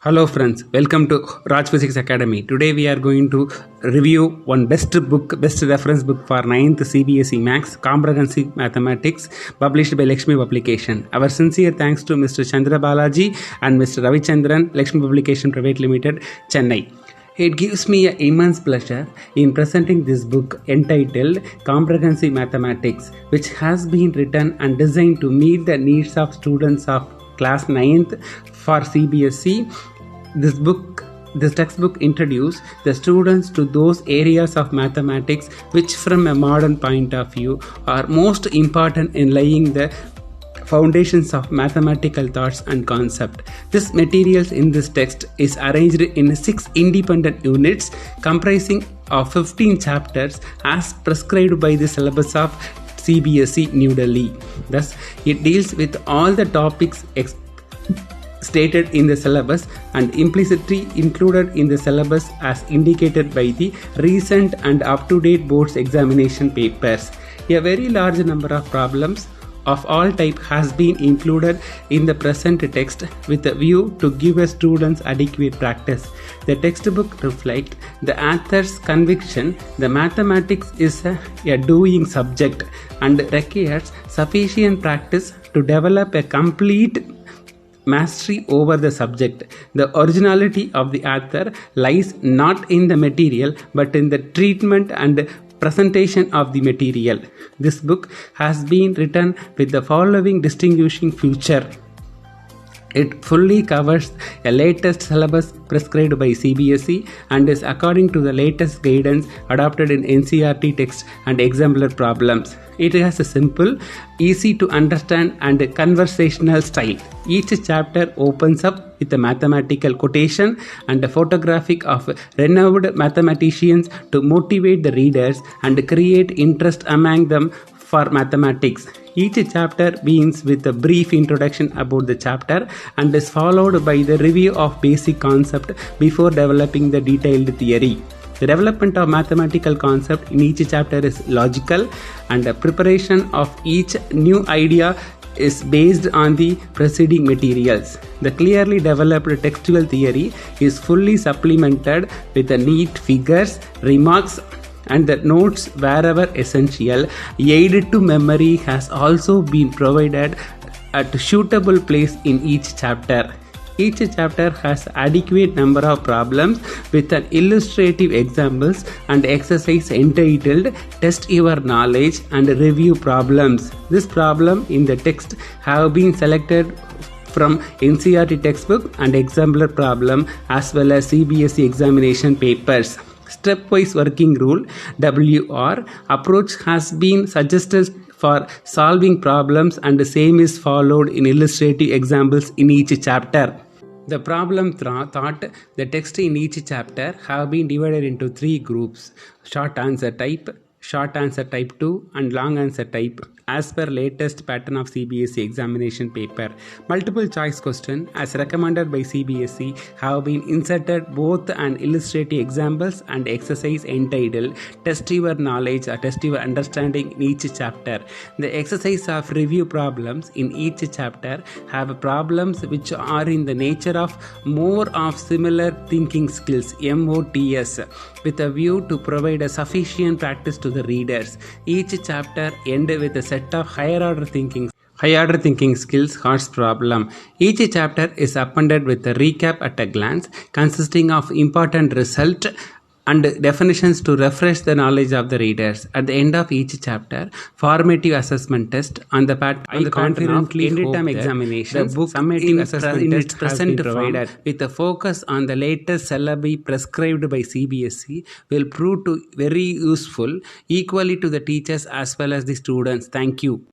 Hello friends, welcome to Raj Physics Academy. Today we are going to review one best reference book for 9th CBSE Maths Comprehensive Mathematics published by Lakshmi Publication. Our sincere thanks to Mr. Chandra Balaji and Mr. Ravichandran, Lakshmi Publication Private Limited, Chennai. It gives me an immense pleasure in presenting this book entitled Comprehensive Mathematics, which has been written and designed to meet the needs of students of class 9th for CBSE. This textbook introduces the students to those areas of mathematics which from a modern point of view are most important in laying the foundations of mathematical thoughts and concepts. This materials in this text is arranged in 6 independent units comprising of 15 chapters as prescribed by the syllabus of CBSE New Delhi. Thus, it deals with all the topics stated in the syllabus and implicitly included in the syllabus as indicated by the recent and up-to-date board's examination papers. A very large number of problems of all type has been included in the present text with a view to give a students adequate practice. The textbook reflects the author's conviction the mathematics is a doing subject and requires sufficient practice to develop a complete mastery over the subject. The originality of the author lies not in the material but in the treatment and presentation of the material. This book has been written with the following distinguishing feature. It fully covers a latest syllabus prescribed by CBSE and is according to the latest guidance adopted in NCERT text and exemplar problems. It has a simple, easy to understand and conversational style. Each chapter opens up with a mathematical quotation and a photographic of renowned mathematicians to motivate the readers and create interest among them for mathematics. Each chapter begins with a brief introduction about the chapter and is followed by the review of basic concept before developing the detailed theory. The development of mathematical concept in each chapter is logical and the preparation of each new idea is based on the preceding materials. The clearly developed textual theory is fully supplemented with the neat figures, remarks, and the notes wherever essential. Aid to memory has also been provided at a suitable place in each chapter. Each chapter has adequate number of problems with an illustrative examples and exercise entitled Test Your Knowledge and Review Problems. This problem in the text have been selected from NCERT textbook and exemplar problem as well as CBSE examination papers. Stepwise working rule WR approach has been suggested for solving problems and the same is followed in illustrative examples in each chapter. The problem thought, the text in each chapter have been divided into 3 groups: short answer type 2 and long answer type as per latest pattern of CBSE examination paper. Multiple choice question as recommended by CBSE have been inserted both an illustrative examples and exercise entitled Test Your Knowledge or Test Your Understanding in each chapter. The exercise of review problems in each chapter have problems which are in the nature of more of similar thinking skills MOTS with a view to provide a sufficient practice to the readers. Each chapter end with a set of higher order thinking skills HOTS problem. Each chapter is appended with a recap at a glance consisting of important result and definitions to refresh the knowledge of the readers. At the end of each chapter, formative assessment test on the I confidently end term examination. The book summative assessment test present provided with a focus on the latest syllabi prescribed by CBSE will prove to very useful equally to the teachers as well as the students. Thank you.